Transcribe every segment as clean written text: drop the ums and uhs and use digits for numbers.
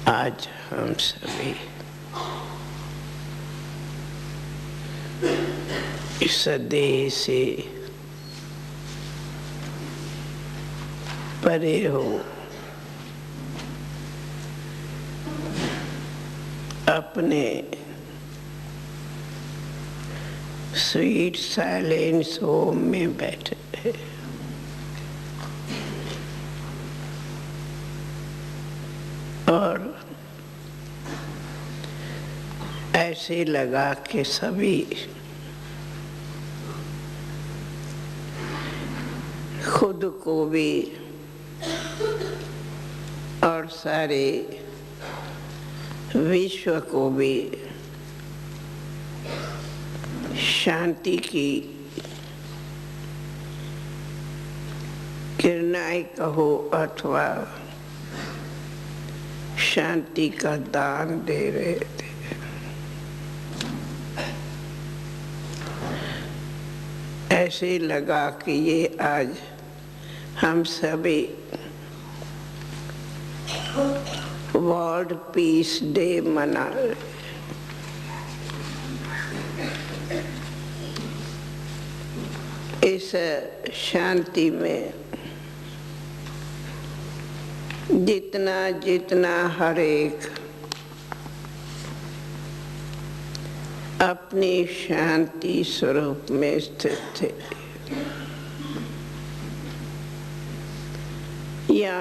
आज हम सभी इस देह से परे हो अपने स्वीट साइलेंस होम में बैठे हैं। और ऐसे लगा कि सभी खुद को भी और सारे विश्व को भी शांति की किरणाएं कहो अथवा शांति का दान दे रहे थे। ऐसे लगा कि ये आज हम सभी वर्ल्ड पीस डे मना रहे। इस शांति में जितना जितना हर एक अपनी शांति स्वरूप में स्थित थे या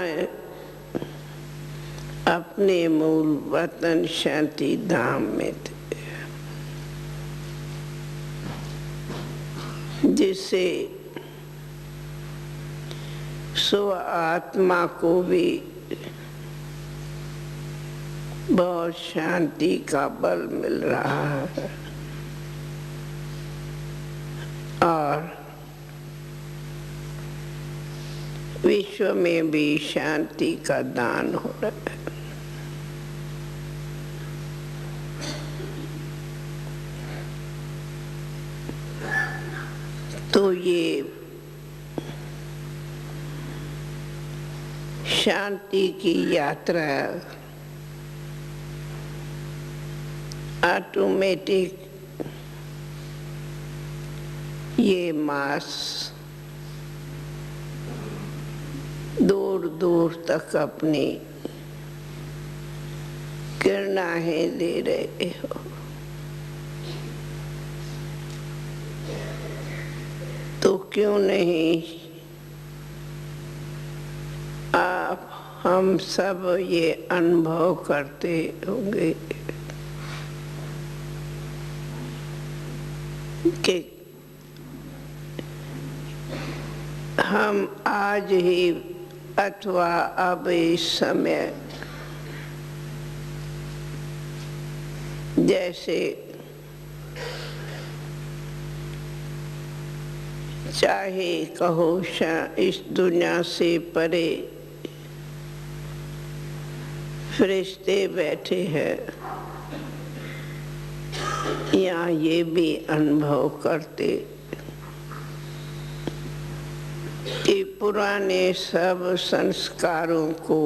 अपने मूल वतन शांति धाम में थे, जिससे स्व आत्मा को भी बहुत शांति का बल मिल रहा है और विश्व में भी शांति का दान हो रहा है। तो ये शांति की यात्रा ऑटोमेटिक ये मास दूर दूर तक अपनी किरणाएं दे रहे हो। तो क्यों नहीं आप हम सब ये अनुभव करते होंगे कि हम आज ही अथवा अब इस समय जैसे चाहे कहो इस दुनिया से परे फरिश्ते बैठे हैं या ये भी अनुभव करते कि पुराने सब संस्कारों को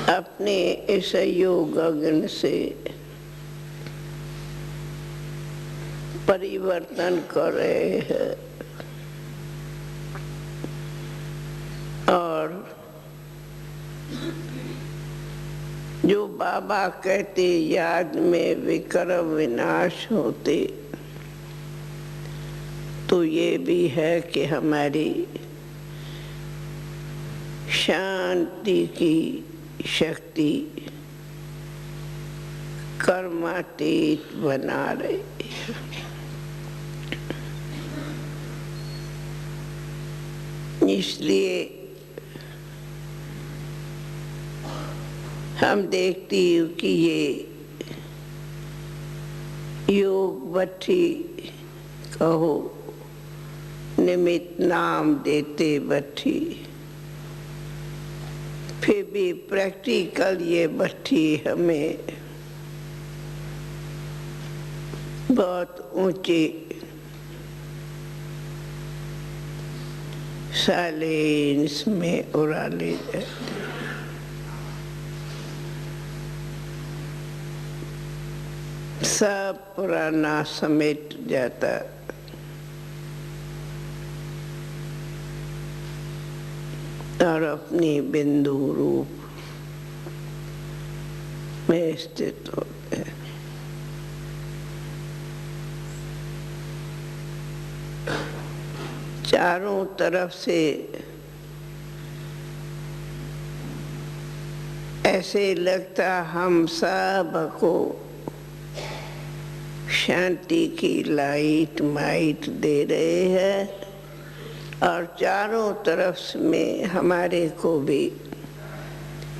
अपने इस योग अग्नि से परिवर्तन कर रहे हैं और जो बाबा कहते याद में विकर विनाश होते, तो ये भी है कि हमारी शांति की शक्ति कर्मातीत बना रही है। इसलिए हम देखती हूँ कि ये योग भट्टी कहो निमित्त नाम देते भट्टी, फिर भी प्रैक्टिकल ये भट्टी हमें बहुत ऊंचे साइलेंस में उड़ा ले जाते। सब पुराना समेट जाता, और अपनी बिंदु रूप में स्थित होते हैं। चारों तरफ से ऐसे लगता हम सब को शांति की लाइट माइट दे रहे हैं, और चारों तरफ में हमारे को भी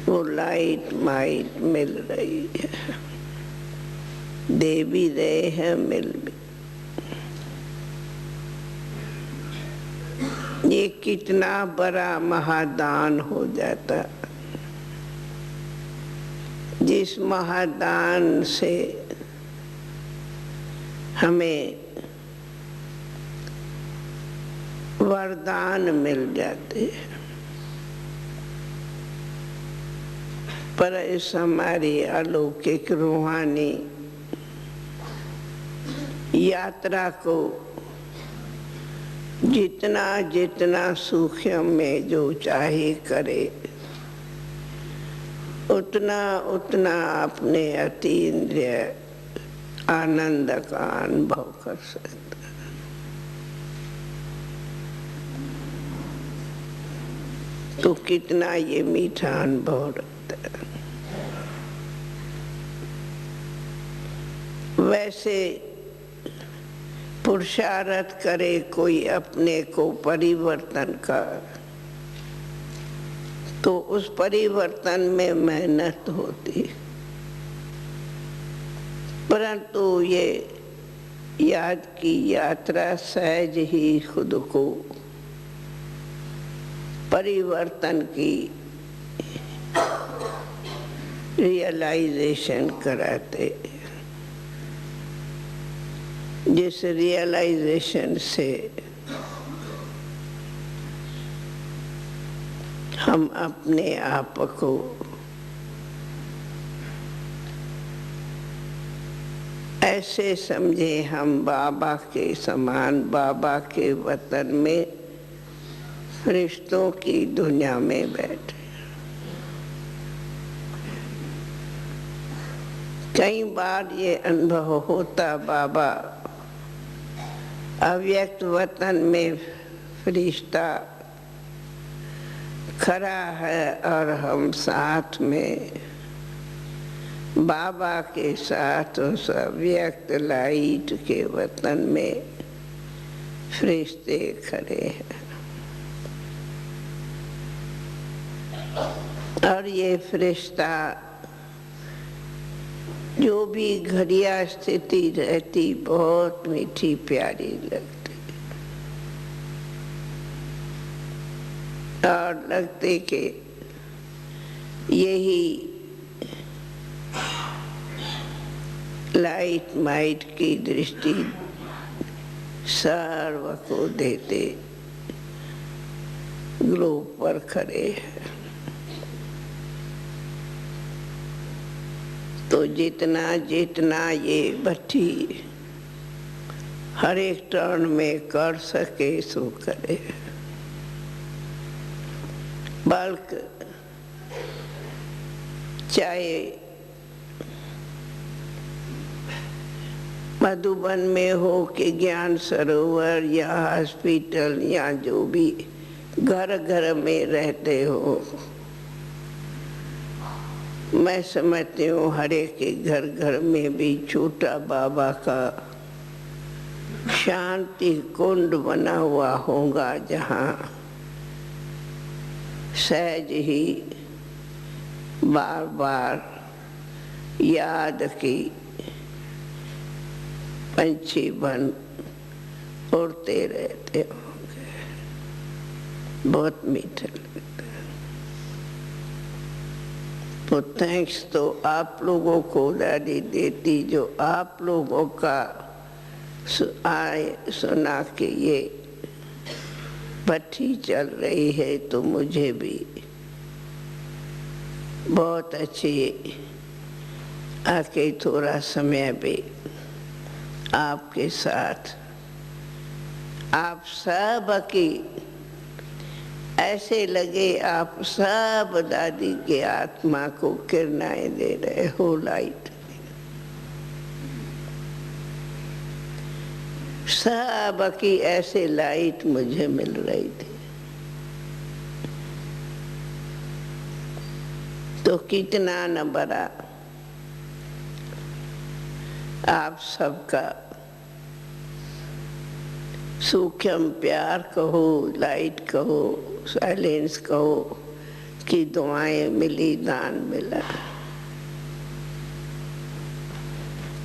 वो लाइट माइट मिल रही है, दे भी रहे हैं, मिल भी। ये कितना बड़ा महादान हो जाता, जिस महादान से हमें वरदान मिल जाते हैं। पर इस हमारी अलौकिक रूहानी यात्रा को जितना जितना सूक्ष्म में जो चाहे करे, उतना उतना अपने अतीन्द्रिय आनंद का अनुभव कर सकता। तो कितना ये मीठा अनुभव रखता है। वैसे पुरुषार्थ करे कोई अपने को परिवर्तन का, तो उस परिवर्तन में मेहनत होती, परंतु ये याद की यात्रा सहज ही खुद को परिवर्तन की रियलाइजेशन कराते, जिस रियलाइजेशन से हम अपने आप को ऐसे समझे हम बाबा के समान, बाबा के वतन में फरिश्तों की दुनिया में बैठे। कई बार ये अनुभव होता, बाबा अव्यक्त वतन में फरिश्ता खड़ा है और हम साथ में बाबा के साथ उस अव्यक्त लाइट के वतन में फरिश्ते खड़े हैं। और ये फरिश्ता जो भी घड़िया स्थिति रहती बहुत मीठी प्यारी लगती, और लगते कि यही लाइट माइट की दृष्टि सर्व को देते ग्लोब पर खड़े हैं। तो जितना जितना ये भट्टी हर एक टर्न में कर सके सो करे। बल्क चाहे मधुबन में हो कि ज्ञान सरोवर या हॉस्पिटल या जो भी घर घर में रहते हो, मैं समझती हूँ हर एक के घर घर में भी छोटा बाबा का शांति कुंड बना हुआ होगा, जहाँ सहज ही बार बार याद की पंछी बन उड़ते रहते होंगे। बहुत मीठा लगता है। तो थैंक्स तो आप लोगों को दादी देती, जो आप लोगों का आए सुना के ये भट्टी चल रही है, तो मुझे भी बहुत अच्छी आके थोड़ा समय भी आपके साथ आप सब की ऐसे लगे आप सब दादी के आत्मा को किरणाएं दे रहे हो, लाइट सब की ऐसे लाइट मुझे मिल रही थी। तो कितना न बड़ा आप सबका सूक्ष्म प्यार कहो, लाइट कहो, साइलेंस कहो कि दुआएं मिली, दान मिला।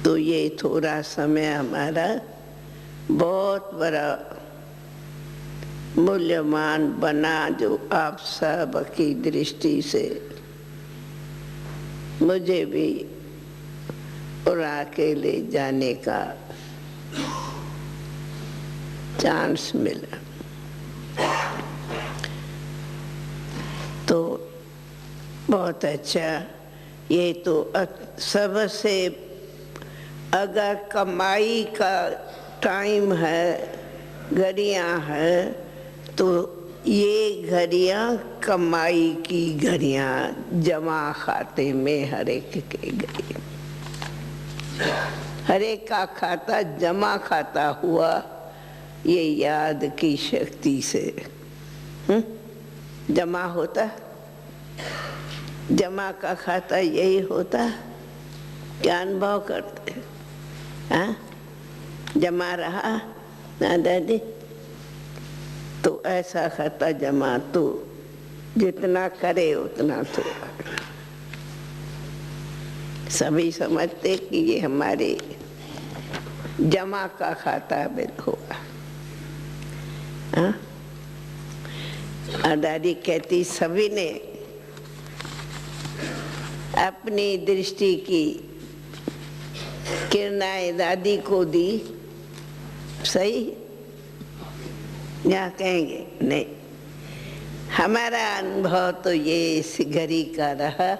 तो ये थोड़ा समय हमारा बहुत बड़ा मूल्यवान बना, जो आप सब की दृष्टि से मुझे भी उड़ा के ले जाने का चांस मिला। तो बहुत अच्छा। ये तो सबसे, अगर कमाई का टाइम है, घड़ियां हैं, तो ये घड़ियां कमाई की घड़ियां, जमा खाते में हर एक के गई। हर एक का खाता जमा खाता हुआ, ये याद की शक्ति से जमा होता। जमा का खाता यही होता, क्या अनुभव करते हैं? जमा रहा ना दादी, तो ऐसा खाता जमा तो जितना करे उतना तो। सभी समझते कि ये हमारे जमा का खाता बिल होगा। और दादी कहती सभी ने अपनी दृष्टि की किरणाएं दादी को दी, सही या कहेंगे नहीं? हमारा अनुभव तो ये इस घड़ी का रहा,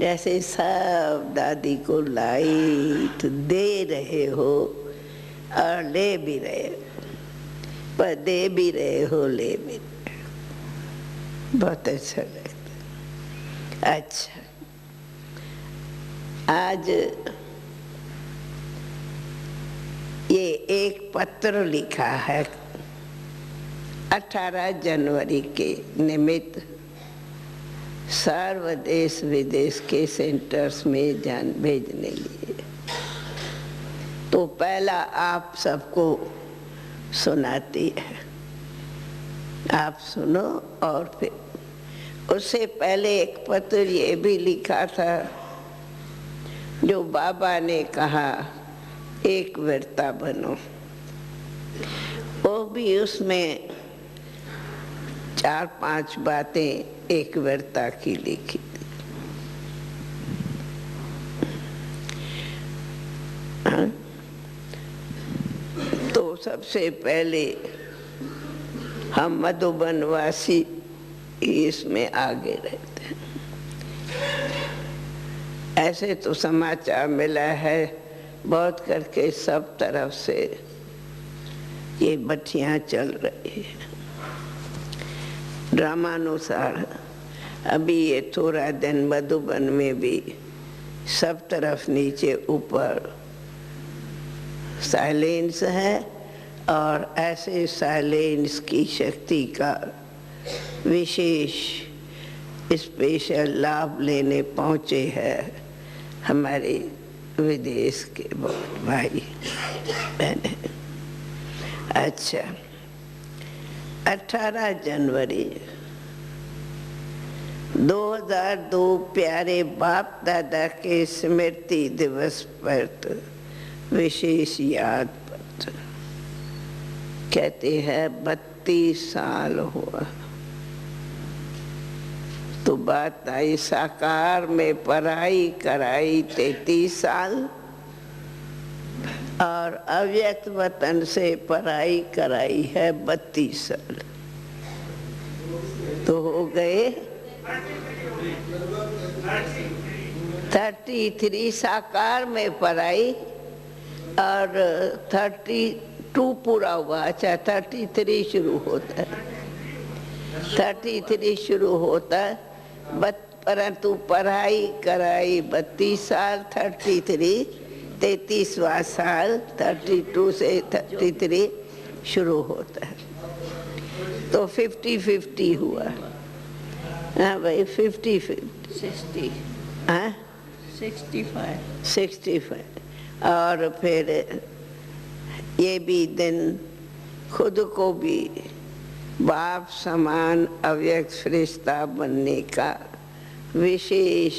जैसे सब दादी को लाइट दे रहे हो और ले भी रहे हो, पर दे भी रहे हो, ले भी रहे हो। बहुत अच्छा लगता। अच्छा, आज ये एक पत्र लिखा है 18 जनवरी के निमित्त सर्व देश विदेश के सेंटर्स में जान भेजने लिए। तो पहला आप सबको सुनाती है, आप सुनो। और फिर उससे पहले एक पत्र ये भी लिखा था, जो बाबा ने कहा एक वीरता बनो। वो भी उसमें 4-5 बातें एक वीरता की लिखी थी। तो सबसे पहले हम मधुबनवासी इसमें आगे रहते हैं। ऐसे तो समाचार मिला है बहुत करके, सब तरफ से ये बत्तियां चल रही है। ड्रामानुसार अभी ये थोड़ा दिन मधुबन में भी सब तरफ नीचे ऊपर साइलेंस है, और ऐसे साइलेंस की शक्ति का विशेष स्पेशल लाभ लेने पहुँचे हैं हमारे विदेश के बहुत भाई बहने। अच्छा, 18 जनवरी 2002 प्यारे बाप दादा के स्मृति दिवस पर विशेष याद पत्र। कहते हैं 32 साल हुआ। तो बात आई साकार में पढ़ाई कराई 33 साल, और अव्यक्त वतन से पढ़ाई कराई है 32 साल। तो हो गए 33 साकार में पढ़ाई और 32 पूरा हुआ। अच्छा 33 शुरू होता है, 33 शुरू होता है, परंतु पढ़ाई कराई 32 साल, 33वां साल 32 से 33 शुरू होता है, तो 50-50 हुआ। हाँ भाई 50-50 हाँ 65 और फिर ये भी दिन खुद को भी बाप समान अव्यक्त फरिश्ता बनने का विशेष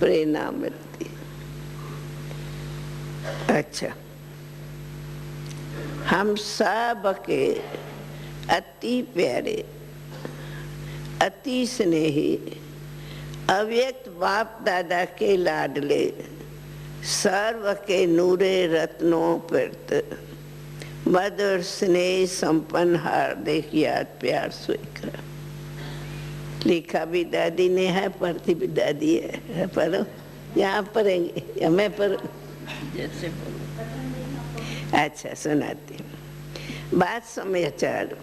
प्रेरणा मिलती। अच्छा, हम सब के अति प्यारे, अति स्नेही अव्यक्त बाप दादा के लाडले, सर्व के नूरे रत्नों प्रत मधुर स्नेह संपन्न हार्दिक याद प्यार स्वीकार। लिखा भी दादी ने है, पढ़ती भी दादी है। पढ़ो, यहाँ पढ़ेंगे या मैं पढ़ जैसे पढ़ो। अच्छा सुनाती हूँ बात समाचार।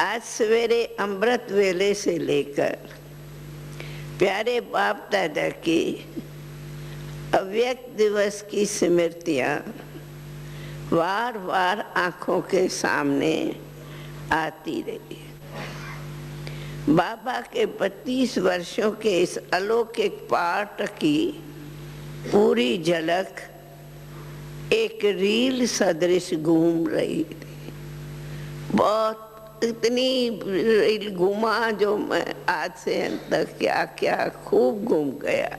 आज सवेरे अमृत वेले से लेकर प्यारे बाप दादा की अव्यक्त दिवस की स्मृतियाँ वार वार आँखों के सामने आती रही। बाबा के 32 वर्षों के इस अलौकिक पाठ की पूरी झलक एक रील सदृश घूम रही थी। बहुत इतनी रील घूमा जो मैं आज से अंत तक क्या क्या खूब घूम गया।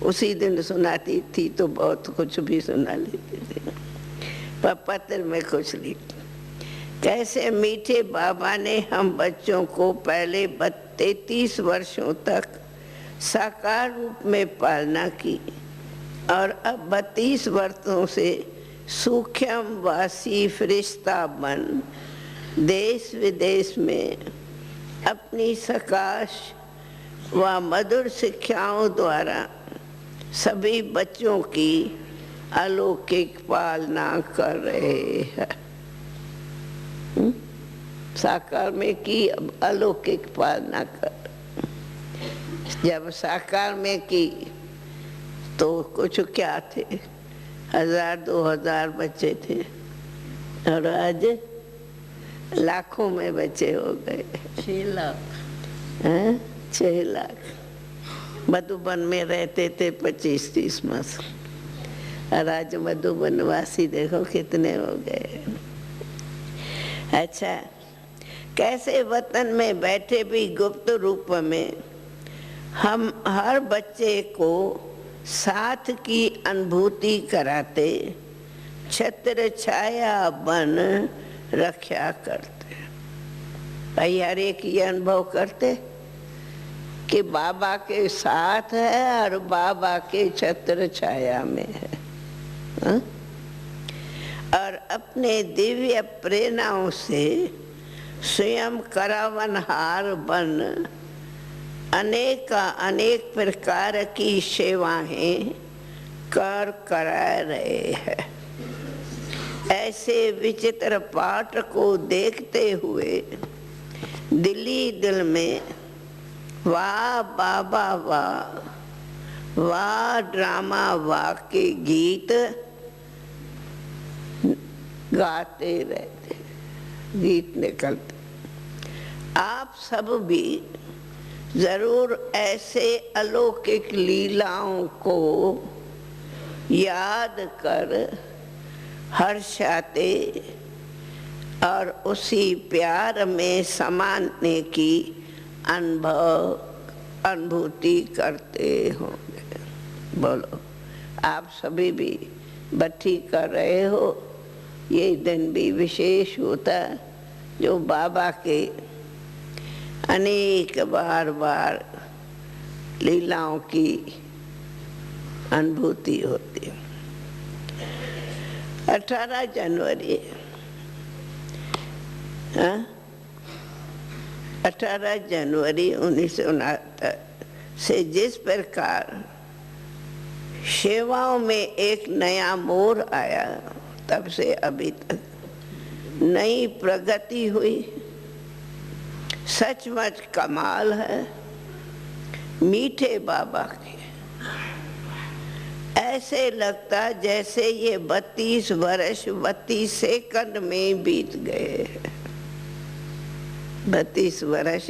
उसी दिन सुनाती थी तो बहुत कुछ भी सुना लेती थी, पर पत्र में कुछ लिख। कैसे मीठे बाबा ने हम बच्चों को पहले 33 वर्षों तक साकार रूप में पालना की और अब 32 वर्षों से सूक्ष्म वासी फरिश्ता बन देश विदेश में अपनी सकाश व मधुर शिक्षाओं द्वारा सभी बच्चों की अलौकिक पालना कर रहे हैं। साकार में की, अब अलौकिक पालना कर। जब साकार में की तो कुछ क्या थे, 1000-2000 बच्चे थे और आज लाखों में बच्चे हो गए। 6 लाख 6 लाख। मधुबन में रहते थे 25-30 मास और आज मधुबन वासी देखो कितने हो गए। अच्छा, कैसे वतन में बैठे भी गुप्त रूप में हम हर बच्चे को साथ की अनुभूति कराते, छत्र छाया बन रक्षा करते। भाई हर एक ये अनुभव करते कि बाबा के साथ है और बाबा के छत्र छाया में है। हा? और अपने दिव्य प्रेरणाओं से स्वयं करावनहार बन अनेक प्रकार की सेवाएं कर करा रहे हैं। ऐसे विचित्र पाठ को देखते हुए दिली दिल में वाह बाबा वाह, वाह ड्रामा वाह के गीत गाते रहते, गीत निकलते। आप सब भी जरूर ऐसे अलौकिक लीलाओं को याद कर हर्षाते और उसी प्यार में समाने की अनुभूति करते होंगे। बोलो, आप सभी भी बट्टी कर रहे हो। ये दिन भी विशेष होता जो बाबा के अनेक बार लीलाओं की अनुभूति होती है। 18 जनवरी 18 जनवरी 1969 से जिस प्रकार सेवाओं में एक नया मोड़ आया, तब से अभी तक नई प्रगति हुई। सचमुच कमाल है मीठे बाबा के। ऐसे लगता जैसे ये 32 वर्ष 32 सेकंड में बीत गए। 32 वर्ष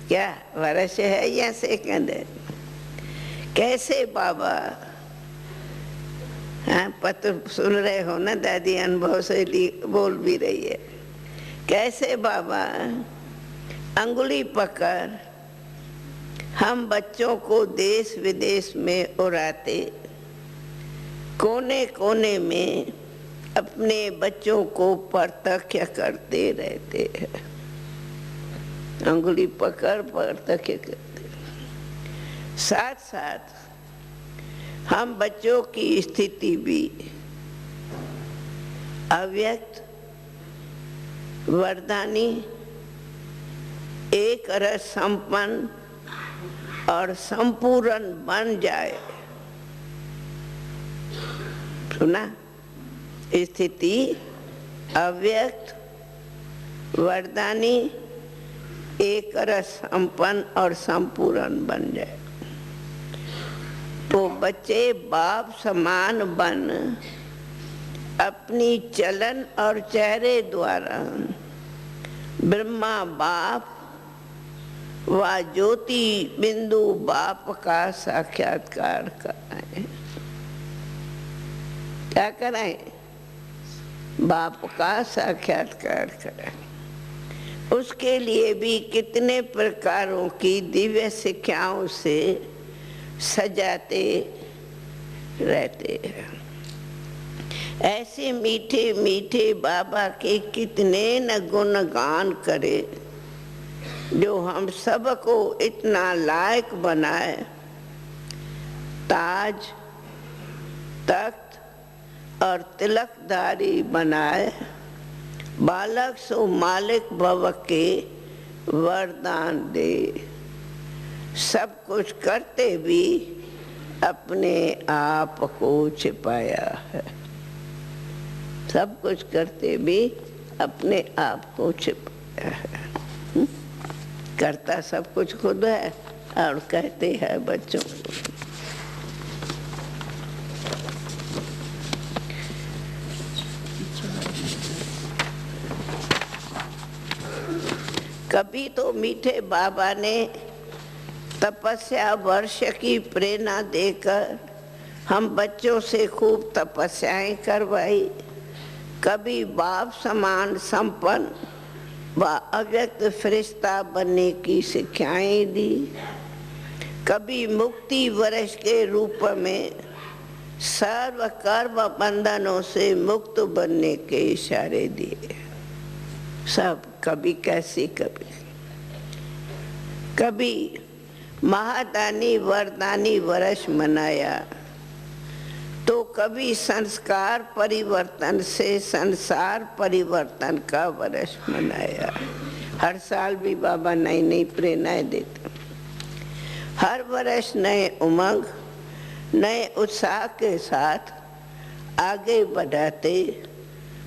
क्या वर्ष है या सेकंड है? कैसे बाबा, हाँ पत्र सुन रहे हो ना, दादी अनुभव से बोल भी रही है। कैसे बाबा अंगुली पकड़ हम बच्चों को देश विदेश में उड़ाते, कोने कोने में अपने बच्चों को प्रत्यक्ष करते रहते हैं। अंगुली पकड़ प्रत्यक्ष करते, साथ साथ हम बच्चों की स्थिति भी अव्यक्त वरदानी एक रस संपन्न और संपूर्ण बन जाए। सुना? स्थिति अव्यक्त वरदानी एक रस संपन्न और संपूर्ण बन जाए, तो बच्चे बाप समान बन अपनी चलन और चेहरे द्वारा ब्रह्मा बाप व ज्योति बिंदु बाप का साक्षात्कार कराएं। क्या कराएं? बाप का साक्षात्कार कराएं। उसके लिए भी कितने प्रकारों की दिव्य शिक्षाओं से सजाते रहते हैं। ऐसे मीठे मीठे बाबा के कितने न गुणगान करे, जो हम सबको इतना लायक बनाए। ताज तख्त और तिलकधारी बनाए, बालक सो मालिक भव के वरदान दे। सब कुछ करते भी अपने आप को छिपाया है। सब कुछ करते भी अपने आप को छिपाया है। करता सब कुछ खुद है और कहते हैं बच्चों को। कभी तो मीठे बाबा ने तपस्या वर्ष की प्रेरणा देकर हम बच्चों से खूब तपस्याएं करवाई। कभी बाप समान संपन्न व अव्यक्त फरिश्ता बनने की शिक्षाएं दी। कभी मुक्ति वर्ष के रूप में सर्व कर्म बंधनों से मुक्त बनने के इशारे दिए। सब कभी कैसे कभी महादानी वरदानी वर्ष मनाया, तो कभी संस्कार परिवर्तन से संसार परिवर्तन का वर्ष मनाया। हर साल भी बाबा नई नई प्रेरणाएं देते। हर वर्ष नए उमंग नए उत्साह के साथ आगे बढ़ाते,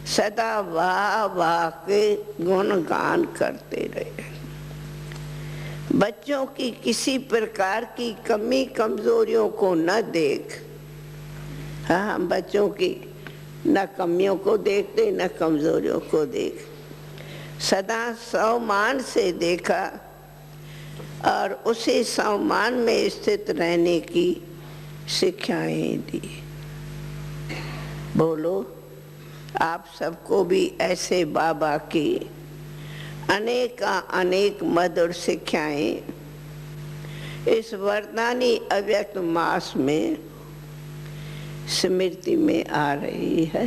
सदा वाह वाह के गुणगान करते रहे। बच्चों की किसी प्रकार की कमी कमजोरियों को न देख, हाँ हम बच्चों की न कमियों को देखते न कमजोरियों को देख, सदा सम्मान से देखा और उसी सम्मान में स्थित रहने की शिक्षाएं दी। बोलो, आप सबको भी ऐसे बाबा की अनेक मधुर शिक्षाएं इस वरदानी अव्यक्त मास में स्मृति में आ रही है।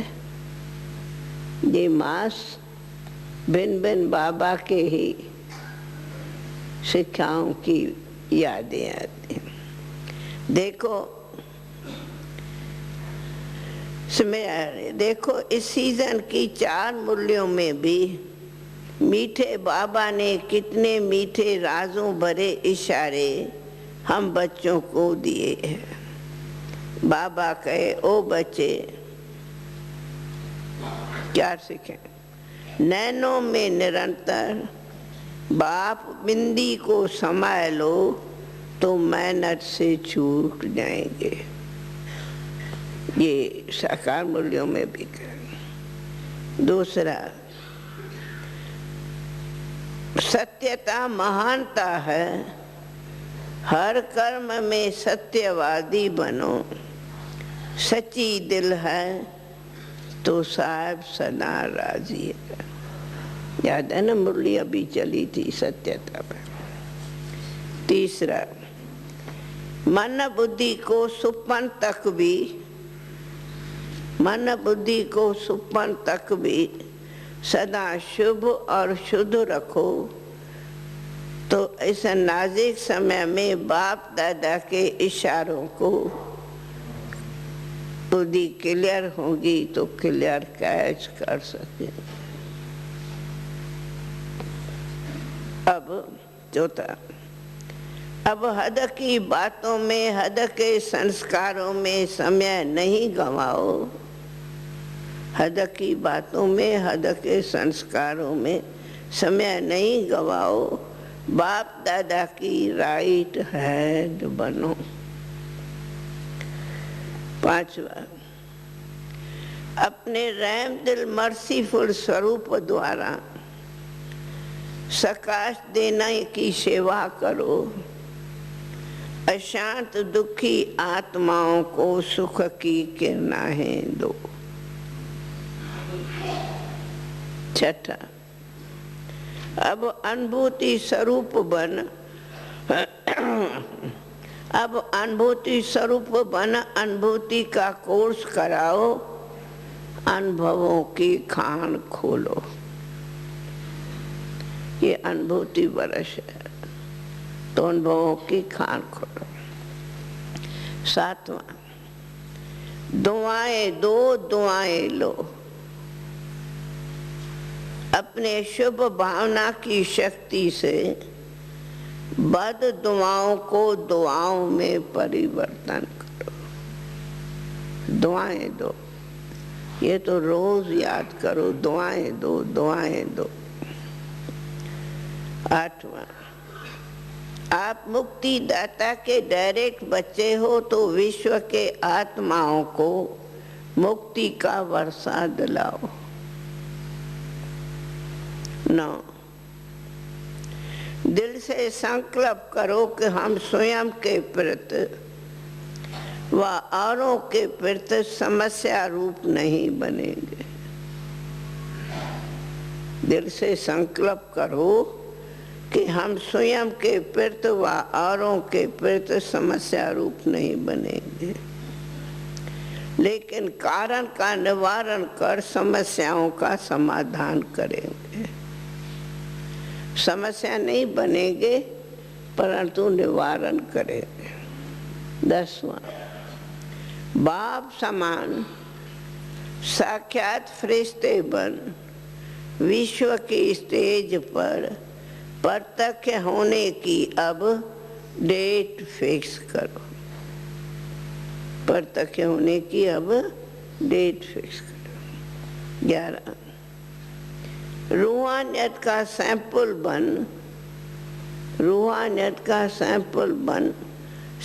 ये मास भिन्न भिन्न बाबा के ही शिक्षाओं की यादें आती हैं। देखो इस सीजन की 4 मूल्यों में भी मीठे बाबा ने कितने मीठे राजों भरे इशारे हम बच्चों को दिए हैं। बाबा कहे, ओ बच्चे क्या सीखें? नैनों में निरंतर बाप बिंदी को समाये लो तो मेहनत से चूक जाएंगे। ये साकार मूल्यों में भी करें। दूसरा, सत्यता महानता है, हर कर्म में सत्यवादी बनो, सच्ची दिल है तो साहब सदा राजी है। याद है ना, मुरली अभी चली थी सत्यता पर। तीसरा, मन बुद्धि को सुपन तक भी, मन बुद्धि को सुपन तक भी सदा शुभ और शुद्ध रखो तो इस नाजुक समय में बाप दादा के इशारों को बुद्धि क्लियर होगी तो क्लियर कैच कर सके। अब चौथा, अब हद की बातों में, हद के संस्कारों में समय नहीं गंवाओ। हद की बातों में, हद के संस्कारों में समय नहीं गंवाओ, बाप दादा की राइट हैंड बनो। पांचवा, अपने रहम दिल मर्सीफुल स्वरूप द्वारा सकाश देने की सेवा करो, अशांत दुखी आत्माओं को सुख की किरणाएं दो। छठा, अब अनुभूति स्वरूप बन, अब अनुभूति स्वरूप बन, अनुभूति का कोर्स कराओ, अनुभवों की खान खोलो। ये अनुभूति वर्ष है तो अनुभवों की खान खोलो। सातवां, दुआएं दो, दुआएं लो। अपने शुभ भावना की शक्ति से बद दुआओं को दुआओं में परिवर्तन करो। दुआएं दो, ये तो रोज याद करो, दुआएं दो, दुआएं दो। आठवां, आप मुक्ति दाता के डायरेक्ट बच्चे हो तो विश्व के आत्माओं को मुक्ति का वर्षा दिलाओ। 9, दिल से संकल्प करो कि हम स्वयं के प्रति व औरों के प्रति समस्या रूप नहीं बनेंगे। दिल से संकल्प करो कि हम स्वयं के प्रति व औरों के प्रति समस्या रूप नहीं बनेंगे, लेकिन कारण का निवारण कर समस्याओं का समाधान करेंगे। समस्या नहीं बनेंगे परंतु निवारण करेंगे। 10वां, बाप समान साक्षात फरिश्ते बन विश्व की स्टेज पर प्रत्यक्ष होने की अब डेट फिक्स करो। प्रत्यक्ष होने की अब डेट फिक्स करो। 11, रूहानियत का सैंपल बन, रूहानियत का सैंपल बन,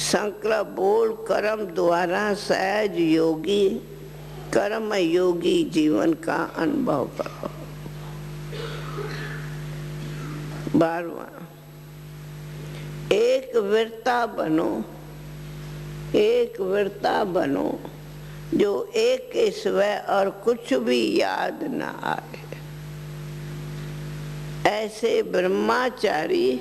संकल्प बोल कर्म द्वारा सहज योगी, कर्म योगी जीवन का अनुभव करो। 12वां, एक वीरता बनो, एक वीरता बनो जो एक के सिवाय और कुछ भी याद ना आए। ऐसे ब्रह्मचारी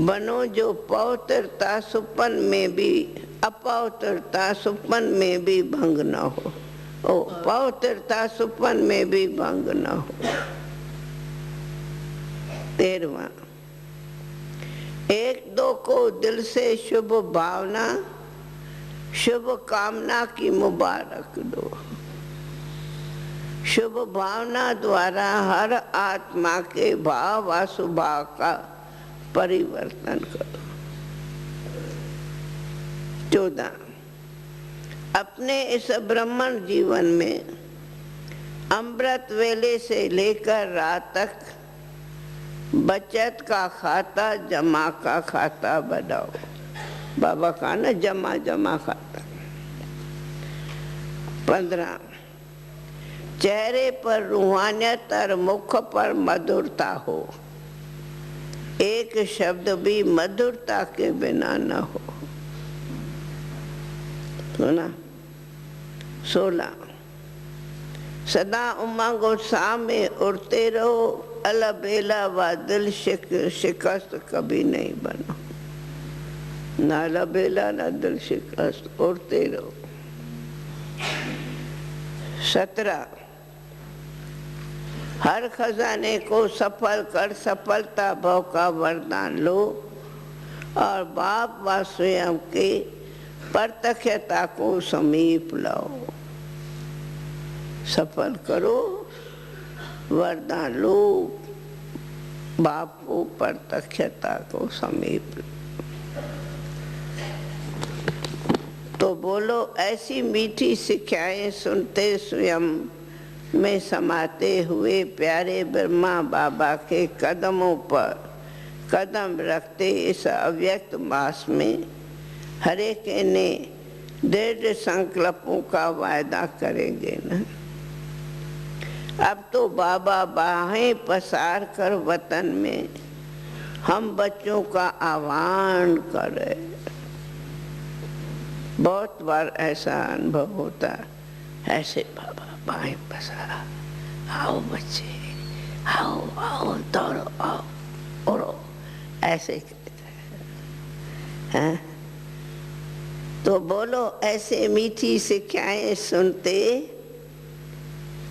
बनो जो पवित्रता सुपन में भी, अपवित्रता सुपन में भी भंग न हो। ओ, पवित्रता सुपन में भी भंग न हो। 13वां, एक दो को दिल से शुभ भावना, शुभ कामना की मुबारक दो। शुभ भावना द्वारा हर आत्मा के भाव व स्वभाव का परिवर्तन करो। 14 अपने इस ब्राह्मण जीवन में अमृत वेले से लेकर रात तक बचत का खाता, जमा का खाता बनाओ। बाबा का ना जमा खाता। 15 चेहरे पर रूहानियत और मुख पर मधुरता हो, एक शब्द भी मधुरता के बिना न हो। सुना? 16 सदा उमंग उत्साह में उड़ते रहो, अलबेला व दिल शिकस्त कभी नहीं बनो। ना अलबेला ना दिल शिकस्त, उड़ते रहो। 17 हर खजाने को सफल कर सफलता भाव का वरदान लो और बाप व स्वयं के प्रत्यक्षता को समीप लाओ। सफल करो, वरदान लो, बाप को प्रत्यक्षता को समीप लो। तो बोलो ऐसी मीठी शिक्षाएं सुनते स्वयं में समाते हुए प्यारे ब्रह्मा बाबा के कदमों पर कदम रखते इस अव्यक्त मास में हर एक ने दृढ़ संकल्पों का वायदा करेंगे न। अब तो बाबा बाहें पसार कर वतन में हम बच्चों का आह्वान कर रहे। बहुत बार ऐसा अनुभव होता है, ऐसे बाबा बाहें पसारा, आओ बच्चे, आओ आओ दौड़ो, आओ उड़ो, ऐसे कहते हैं। तो बोलो ऐसे मीठी शिक्षाएं सुनते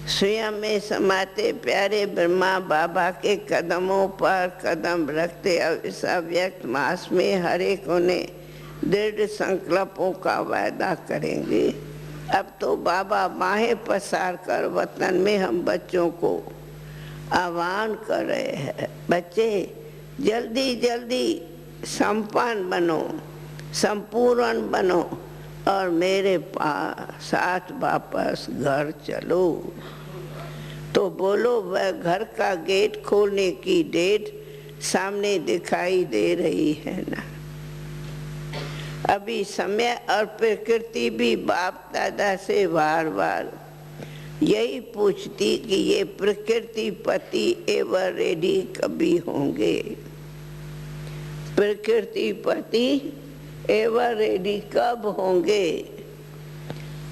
स्वयं में समाते प्यारे ब्रह्मा बाबा के कदमों पर कदम रखते इस अव्यक्त मास में हर एक उन्हें दृढ़ संकल्पों का वायदा करेंगे। अब तो बाबा बाहें पसार कर वतन में हम बच्चों को आह्वान कर रहे हैं। बच्चे जल्दी जल्दी संपन्न बनो, संपूर्ण बनो और मेरे पास साथ वापस घर चलो। तो बोलो वह घर का गेट खोलने की डेट सामने दिखाई दे रही है ना। अभी समय और प्रकृति भी बाप दादा से बार बार यही पूछती कि ये प्रकृति पति एवर रेडी कभी होंगे। प्रकृति पति एवर रेडी कब होंगे।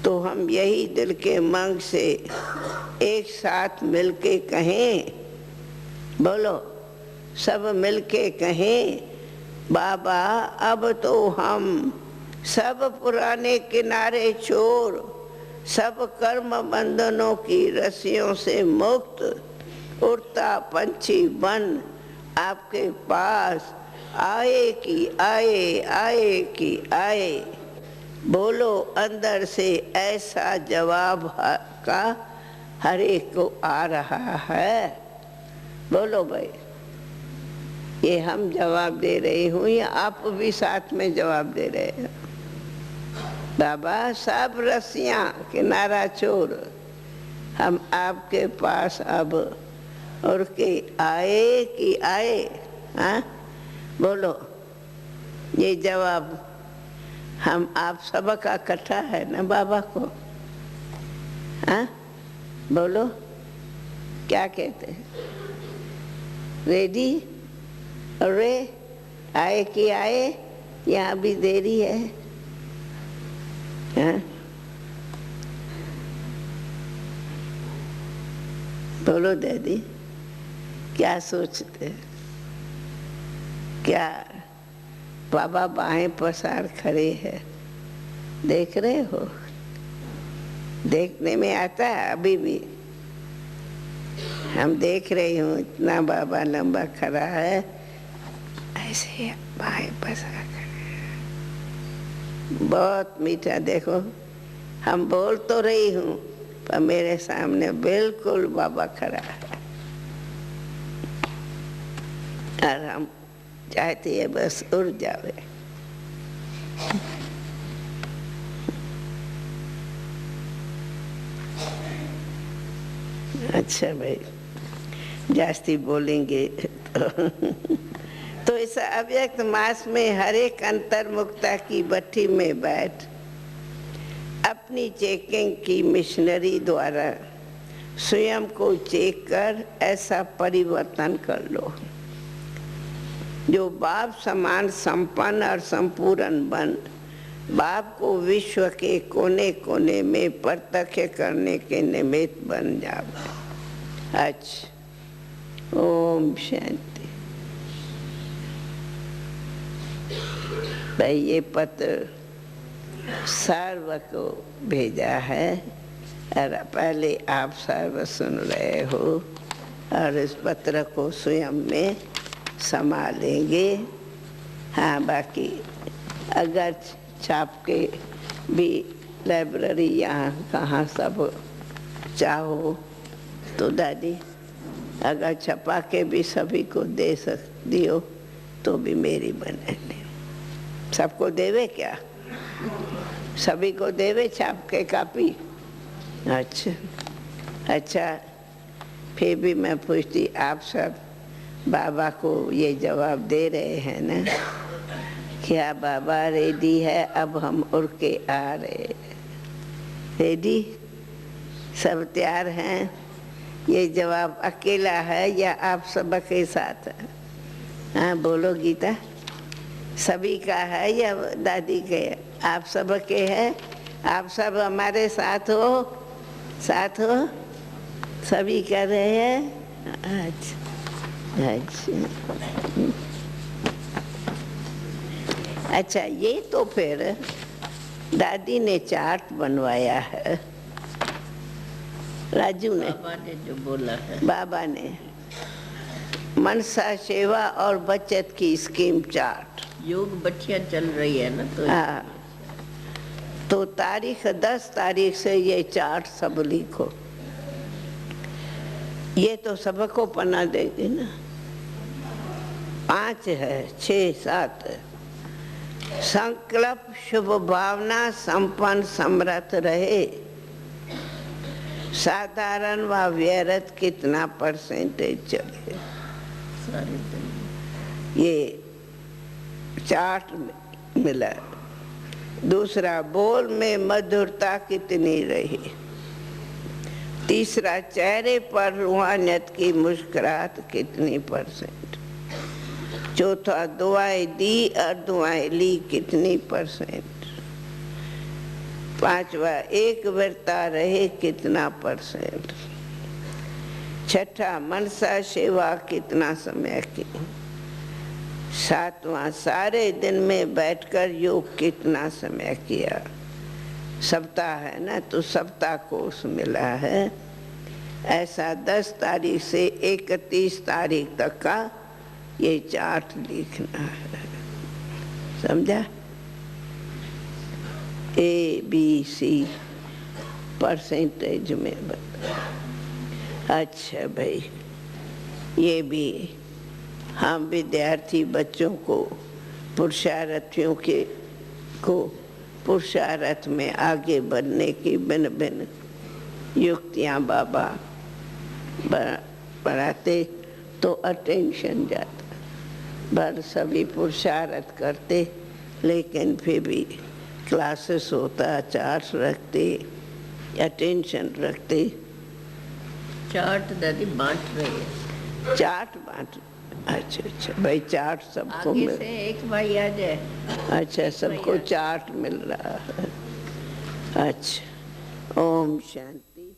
तो हम यही दिल के मंग से एक साथ मिलके कहें, बोलो सब मिलके कहें, बाबा अब तो हम सब पुराने किनारे छोड़ सब कर्म बंधनों की रस्सियों से मुक्त उड़ता पंछी बन आपके पास आए कि आए, आए कि आए। बोलो अंदर से ऐसा जवाब का हर एक को आ रहा है। बोलो भाई, ये हम जवाब दे रहे हूँ या आप भी साथ में जवाब दे रहे हैं। बाबा सब रस्सियाँ किनारा छोड़ हम आपके पास अब और के आए कि आए। हाँ बोलो, ये जवाब हम आप सबका इकट्ठा है ना बाबा को। हाँ बोलो क्या कहते हैं, रेडी? अरे आए कि आए, यहाँ भी देरी है। हाँ? बोलो दीदी क्या सोचते, क्या बाबा बाहें पसार खड़े हैं, देख रहे हो? देखने में आता है अभी भी, हम देख रहे हूँ इतना बाबा लंबा खड़ा है, ऐसे बाहें पसार खड़े। बहुत मीठा, देखो हम बोल तो रही हूँ पर मेरे सामने बिल्कुल बाबा खड़ा है और हम चाहते हैं बस उड़ जावे। अच्छा भाई, जास्ती बोलेंगे तो इस अव्यक्त मास में हर एक अंतर्मुखता की भट्टी में बैठ अपनी चेकिंग की मिशनरी द्वारा स्वयं को चेक कर ऐसा परिवर्तन कर लो जो बाप समान संपन्न और संपूर्ण बन बाप को विश्व के कोने कोने में प्रत्यक्ष करने के निमित्त बन जाओ। अच्छा, ओम शांति। भाई ये पत्र सर्व को भेजा है और पहले आप सर्व सुन रहे हो और इस पत्र को स्वयं में संभालेंगे। हाँ, बाकी अगर छाप के भी लाइब्रेरी यहाँ कहाँ सब चाहो तो दादी अगर छपा के भी सभी को दे सकती हो तो भी मेरी बने। सबको देवे क्या? सभी को देवे छाप के कापी? अच्छा अच्छा, फिर भी मैं पूछती, आप सब बाबा को ये जवाब दे रहे हैं ना? क्या बाबा रेडी है? अब हम उड़ के आ रहे। रेडी? सब तैयार हैं? ये जवाब अकेला है या आप सब के साथ है? हाँ बोलो गीता, सभी का है या दादी के? आप सब के हैं? आप सब हमारे साथ हो? साथ हो? सभी कर रहे हैं? अच्छा अच्छा अच्छा, ये तो फिर दादी ने चार्ट बनवाया है, राजू ने, बाबा ने जो बोला है, बाबा ने मनसा सेवा और बचत की स्कीम चार्ट। योग बच्चियां चल रही है ना, तो हाँ, तो तारीख 10 तारीख से ये चार्ट सब लिखो। ये तो सबको पढ़ना देंगे ना। 5 है, 6, 7 है। संकल्प शुभ भावना संपन्न समर्थ रहे। साधारण व व्यर्थ कितना परसेंटेज चले? सारे दिन ये चार्ट मिला। दूसरा, बोल में मधुरता कितनी रही? तीसरा, चेहरे पर रूहानियत की मुस्कुराहट कितनी परसेंट? चौथा, दुआएं दी और दुआएं ली कितनी परसेंट? पांचवा, एक वर्ता रहे कितना परसेंट? छठा, मनसा सेवा कितना समय की? सातवां, सारे दिन में बैठकर योग कितना समय किया? सप्ताह है ना, तो सप्ताह कोर्स मिला है। ऐसा 10 तारीख से 31 तारीख तक का ये चार्ट लिखना है, समझा? ABC परसेंटेज में बता। अच्छा भाई, ये भी हम विद्यार्थी बच्चों को पुरुषार्थियों को पुरुषार्थ में आगे बढ़ने की भिन्न भिन्न युक्तियाँ बाबा पढ़ाते तो अटेंशन जाता। पर सभी पुरुषार्थ करते, लेकिन फिर भी क्लासेस होता, चार्ट रखते, अटेंशन रखते। चार्ट दादी बांट रही है। चार्ट बांट, अच्छा अच्छा भाई, चार्ट सबको आगे मिल, से एक भाई आ जाए। अच्छा सबको चार्ट मिल रहा है। अच्छा, ओम शांति।